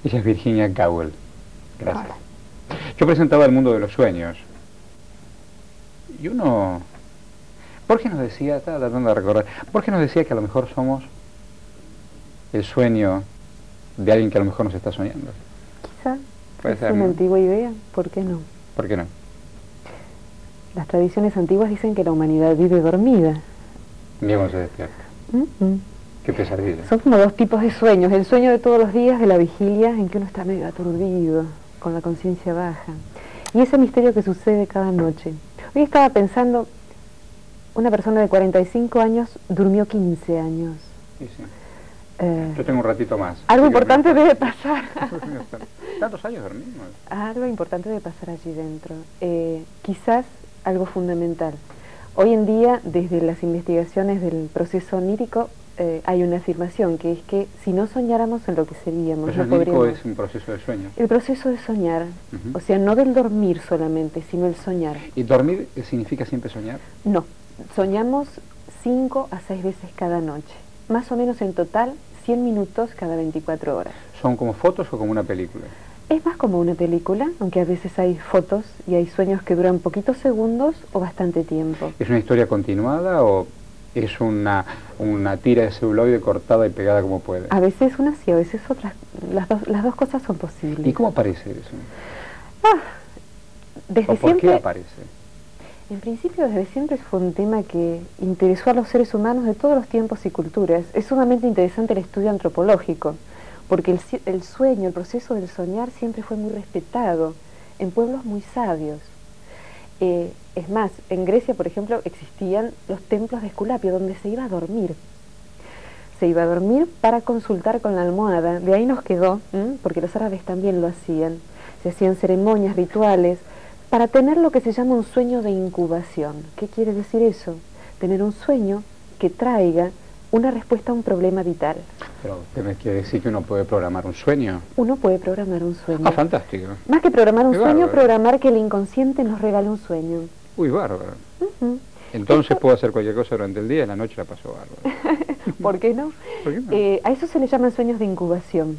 Ella es Virginia Cowell. Gracias. Hola. Yo presentaba el mundo de los sueños. Y uno... Borges nos decía, estaba tratando de recordar, Borges nos decía que a lo mejor somos el sueño de alguien que a lo mejor nos está soñando. Quizá. Puede ser, una ¿no? antigua idea, ¿por qué no? ¿Por qué no? Las tradiciones antiguas dicen que la humanidad vive dormida. Diego se despierta. Qué pesadilla. Son como dos tipos de sueños. El sueño de todos los días, de la vigilia, en que uno está medio aturdido, con la conciencia baja. Y ese misterio que sucede cada noche. Hoy estaba pensando, una persona de 45 años durmió 15 años. Sí, sí. Yo tengo un ratito más. Algo importante debe pasar. ¿Tantos años dormimos? Algo importante debe pasar allí dentro. Quizás algo fundamental. Hoy en día, desde las investigaciones del proceso onírico, hay una afirmación, que es que si no soñáramos enloqueceríamos. El onírico es un proceso de sueño. El proceso de soñar, o sea, no del dormir solamente, sino el soñar. ¿Y dormir significa siempre soñar? No, soñamos 5 a 6 veces cada noche. Más o menos en total 100 minutos cada 24 horas. ¿Son como fotos o como una película? Es más como una película, aunque a veces hay fotos y hay sueños que duran poquitos segundos o bastante tiempo. ¿Es una historia continuada o es una tira de celuloide cortada y pegada como puede? A veces una sí, a veces otras. Las dos cosas son posibles. ¿Y cómo aparece eso? Desde ¿O por siempre, qué aparece? En principio, desde siempre fue un tema que interesó a los seres humanos de todos los tiempos y culturas. Es sumamente interesante el estudio antropológico, porque el sueño, el proceso del soñar siempre fue muy respetado en pueblos muy sabios. Es más, en Grecia, por ejemplo, existían los templos de Esculapio, donde se iba a dormir. Se iba a dormir para consultar con la almohada. De ahí nos quedó, porque los árabes también lo hacían. Se hacían ceremonias, rituales, para tener lo que se llama un sueño de incubación. ¿Qué quiere decir eso? Tener un sueño que traiga una respuesta a un problema vital. Pero usted me quiere decir que uno puede programar un sueño. Uno puede programar un sueño. Ah, fantástico. Más que programar un Qué sueño, bárbaro. programar que el inconsciente nos regale un sueño. Uy, bárbaro. Entonces puedo hacer cualquier cosa durante el día y en la noche la paso bárbaro. ¿Por qué no? ¿Por qué no? A eso se le llaman sueños de incubación.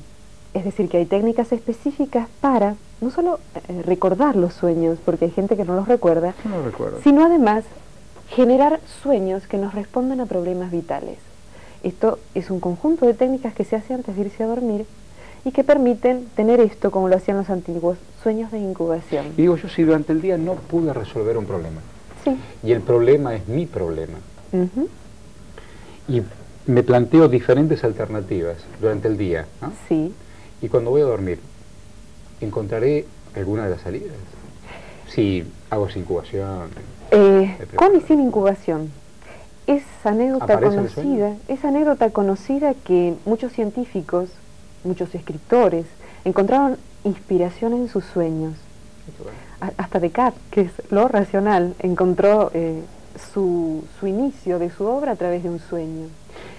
Es decir, que hay técnicas específicas para no solo recordar los sueños, porque hay gente que no los recuerda, No lo recuerdo. sino además generar sueños que nos respondan a problemas vitales. Esto es un conjunto de técnicas que se hace antes de irse a dormir y que permiten tener esto, como lo hacían los antiguos, sueños de incubación. Y digo yo, si durante el día no pude resolver un problema, Sí. y el problema es mi problema, y me planteo diferentes alternativas durante el día, ¿no? Sí. Y cuando voy a dormir, ¿encontraré alguna de las salidas? Si hago esa incubación. Con y sin incubación. Es anécdota conocida que muchos científicos, muchos escritores, encontraron inspiración en sus sueños. Hasta Descartes, que es lo racional, encontró su inicio de su obra a través de un sueño.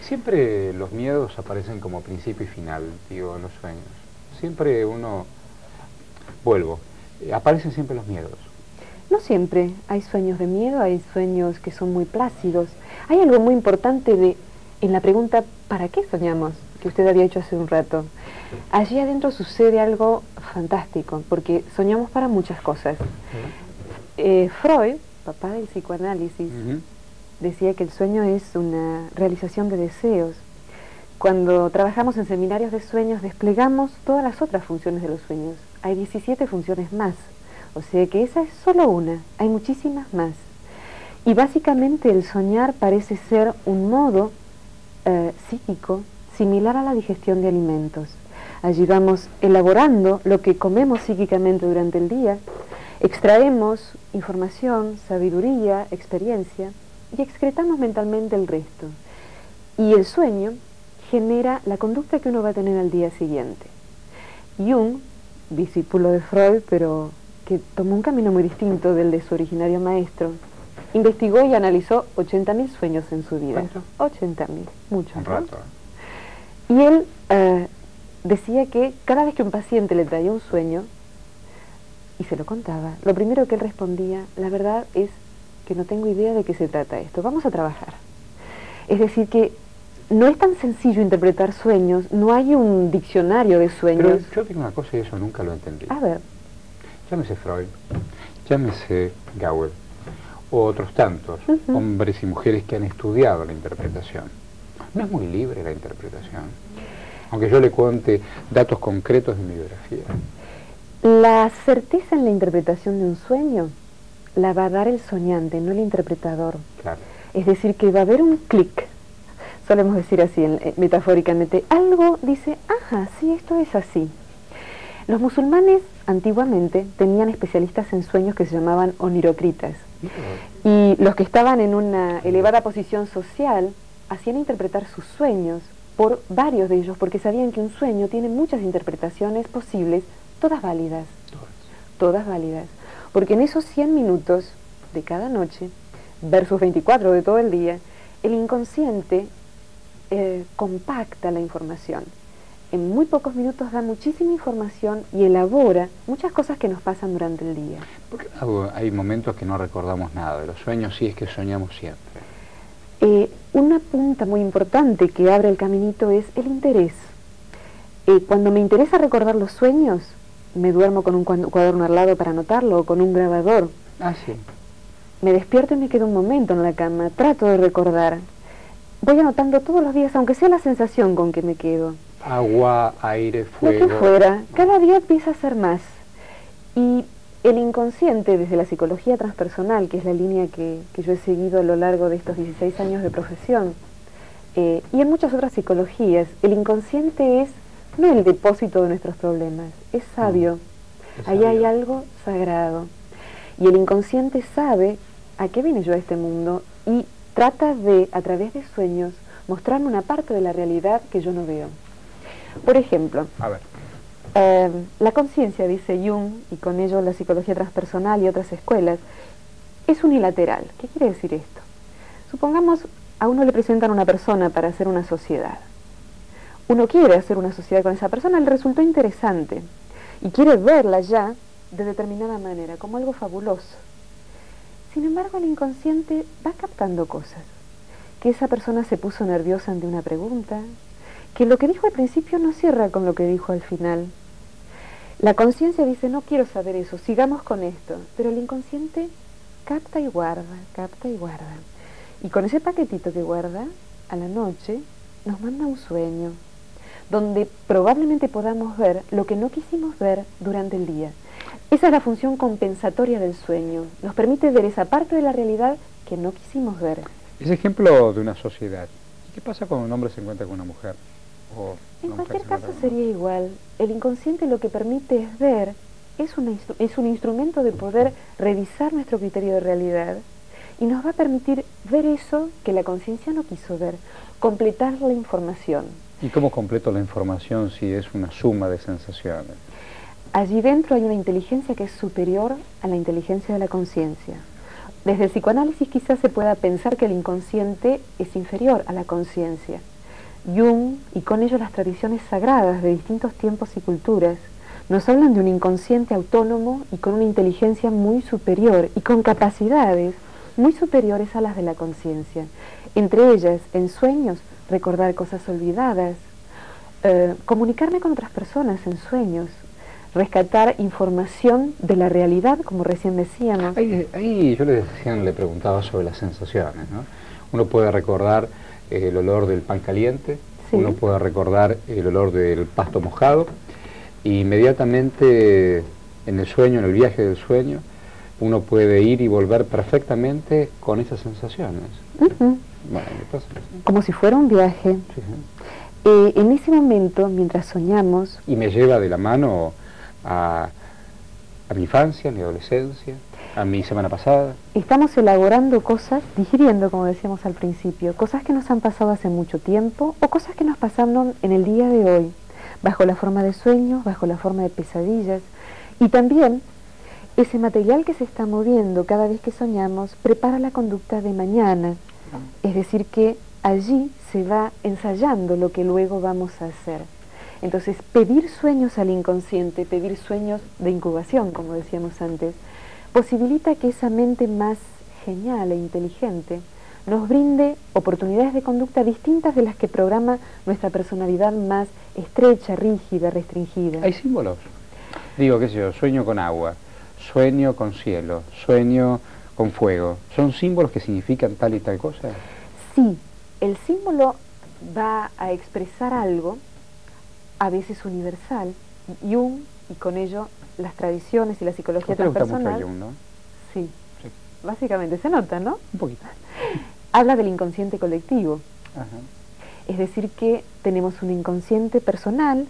Siempre los miedos aparecen como principio y final, digo, en los sueños. Siempre aparecen siempre los miedos. No siempre. Hay sueños de miedo, hay sueños que son muy plácidos. Hay algo muy importante en la pregunta ¿para qué soñamos?, que usted había hecho hace un rato. Allí adentro sucede algo fantástico, porque soñamos para muchas cosas. Freud, papá del psicoanálisis, decía que el sueño es una realización de deseos. Cuando trabajamos en seminarios de sueños, desplegamos todas las otras funciones de los sueños. Hay 17 funciones más, o sea que esa es solo una, hay muchísimas más. Y básicamente el soñar parece ser un modo psíquico similar a la digestión de alimentos. Allí vamos elaborando lo que comemos psíquicamente durante el día, extraemos información, sabiduría, experiencia y excretamos mentalmente el resto. Y el sueño genera la conducta que uno va a tener al día siguiente. Jung, discípulo de Freud, pero que tomó un camino muy distinto del de su originario maestro, investigó y analizó 80.000 sueños en su vida. ¿Cuánto? 80.000, mucho, Un ¿no? rato. Y él decía que cada vez que un paciente le traía un sueño y se lo contaba, lo primero que él respondía: la verdad es que no tengo idea de qué se trata esto, vamos a trabajar. Es decir que no es tan sencillo interpretar sueños, no hay un diccionario de sueños. Pero yo digo una cosa y eso nunca lo entendí. A ver. Llámese Freud, llámese Gowell, o otros tantos hombres y mujeres que han estudiado la interpretación. ¿No es muy libre la interpretación? Aunque yo le cuente datos concretos de mi biografía. La certeza en la interpretación de un sueño la va a dar el soñante, no el interpretador. Claro. Es decir, que va a haber un clic, solemos decir así metafóricamente. Algo dice, ajá, sí, esto es así. Los musulmanes antiguamente tenían especialistas en sueños que se llamaban onirocritas. Y los que estaban en una elevada posición social hacían interpretar sus sueños por varios de ellos, porque sabían que un sueño tiene muchas interpretaciones posibles, todas válidas. Todas válidas. Porque en esos 100 minutos de cada noche, versus 24 de todo el día, el inconsciente compacta la información. En muy pocos minutos da muchísima información y elabora muchas cosas que nos pasan durante el día. ¿Por qué hay momentos que no recordamos nada de los sueños si es que soñamos siempre? Una punta muy importante que abre el caminito es el interés. Cuando me interesa recordar los sueños, me duermo con un cuaderno al lado para anotarlo o con un grabador. Ah, sí. Me despierto y me quedo un momento en la cama, trato de recordar. Voy anotando todos los días, aunque sea la sensación con que me quedo. Agua, aire, fuego. Lo que fuera, cada día empieza a ser más. Y el inconsciente, desde la psicología transpersonal, que es la línea que yo he seguido a lo largo de estos 16 años de profesión, y en muchas otras psicologías, el inconsciente es no el depósito de nuestros problemas, es sabio. Ahí hay algo sagrado. Y el inconsciente sabe a qué vine yo a este mundo y trata de, a través de sueños, mostrarme una parte de la realidad que yo no veo. Por ejemplo, a ver. La conciencia, dice Jung, y con ello la psicología transpersonal y otras escuelas, es unilateral. ¿Qué quiere decir esto? Supongamos a uno le presentan a una persona para hacer una sociedad. Uno quiere hacer una sociedad con esa persona, le resultó interesante y quiere verla ya de determinada manera, como algo fabuloso. Sin embargo, el inconsciente va captando cosas. Que esa persona se puso nerviosa ante una pregunta, que lo que dijo al principio no cierra con lo que dijo al final. La conciencia dice, no quiero saber eso, sigamos con esto. Pero el inconsciente capta y guarda, capta y guarda. Y con ese paquetito que guarda, a la noche, nos manda un sueño, donde probablemente podamos ver lo que no quisimos ver durante el día. Esa es la función compensatoria del sueño. Nos permite ver esa parte de la realidad que no quisimos ver. Es ejemplo de una sociedad. ¿Qué pasa cuando un hombre se encuentra con una mujer? En cualquier caso sería igual. El inconsciente lo que permite es ver, es un instrumento de poder revisar nuestro criterio de realidad y nos va a permitir ver eso que la conciencia no quiso ver, completar la información. ¿Y cómo completo la información si es una suma de sensaciones? Allí dentro hay una inteligencia que es superior a la inteligencia de la conciencia. Desde el psicoanálisis quizás se pueda pensar que el inconsciente es inferior a la conciencia. Jung, y con ello las tradiciones sagradas de distintos tiempos y culturas, nos hablan de un inconsciente autónomo y con una inteligencia muy superior y con capacidades muy superiores a las de la conciencia. Entre ellas, en sueños, recordar cosas olvidadas, comunicarme con otras personas en sueños, rescatar información de la realidad, como recién decíamos. Ahí yo le preguntaba sobre las sensaciones, ¿no? Uno puede recordar el olor del pan caliente, sí. Uno puede recordar el olor del pasto mojado, e inmediatamente en el sueño, en el viaje del sueño, uno puede ir y volver perfectamente con esas sensaciones. Bueno, como si fuera un viaje. Sí. En ese momento, mientras soñamos... Y me lleva de la mano a mi infancia, a mi adolescencia, a mi semana pasada. Estamos elaborando cosas, digiriendo, como decíamos al principio, cosas que nos han pasado hace mucho tiempo o cosas que nos pasaron en el día de hoy, bajo la forma de sueños, bajo la forma de pesadillas. Y también ese material que se está moviendo cada vez que soñamos prepara la conducta de mañana. Es decir, que allí se va ensayando lo que luego vamos a hacer. Entonces, pedir sueños al inconsciente, pedir sueños de incubación, como decíamos antes, posibilita que esa mente más genial e inteligente nos brinde oportunidades de conducta distintas de las que programa nuestra personalidad más estrecha, rígida, restringida. ¿Hay símbolos? Digo, qué sé yo, sueño con agua, sueño con cielo, sueño con fuego. ¿Son símbolos que significan tal y tal cosa? Sí, el símbolo va a expresar algo, a veces universal. Jung, y con ello las tradiciones y la psicología transpersonal. ¿Te gusta mucho Jung, no? Sí, Sí, básicamente se nota, ¿no? un poquito. Habla del inconsciente colectivo. Ajá. Es decir, que tenemos un inconsciente personal,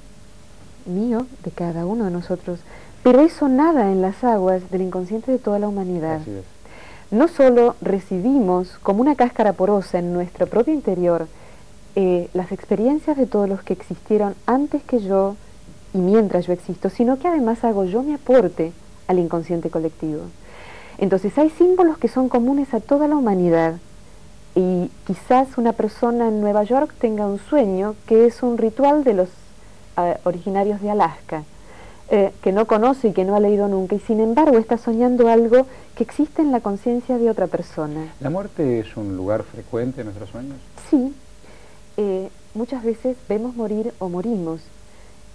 mío, de cada uno de nosotros, pero eso nada en las aguas del inconsciente de toda la humanidad. Así es. No solo recibimos como una cáscara porosa en nuestro propio interior las experiencias de todos los que existieron antes que yo y mientras yo existo, sino que además hago yo mi aporte al inconsciente colectivo. Entonces hay símbolos que son comunes a toda la humanidad y quizás una persona en Nueva York tenga un sueño que es un ritual de los originarios de Alaska, que no conoce y que no ha leído nunca, y sin embargo está soñando algo que existe en la conciencia de otra persona. ¿La muerte es un lugar frecuente en nuestros sueños? Sí, muchas veces vemos morir o morimos.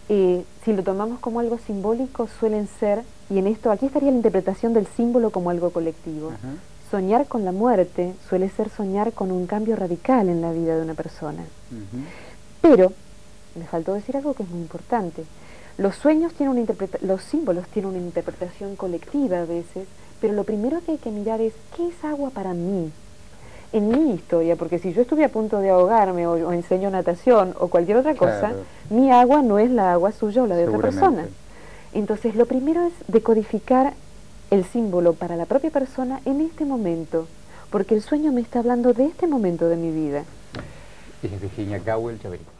Si lo tomamos como algo simbólico, suelen ser, y en esto, aquí estaría la interpretación del símbolo como algo colectivo. Ajá. Soñar con la muerte suele ser soñar con un cambio radical en la vida de una persona. Uh-huh. Pero, me faltó decir algo que es muy importante. Los sueños tienen los símbolos tienen una interpretación colectiva a veces, pero lo primero que hay que mirar es, ¿qué es agua para mí? En mi historia, porque si yo estuve a punto de ahogarme o enseño natación o cualquier otra cosa, Claro. mi agua no es la agua suya o la de otra persona. Seguramente. Entonces, lo primero es decodificar el símbolo para la propia persona en este momento, porque el sueño me está hablando de este momento de mi vida. Es Virginia Cowell, ya venimos.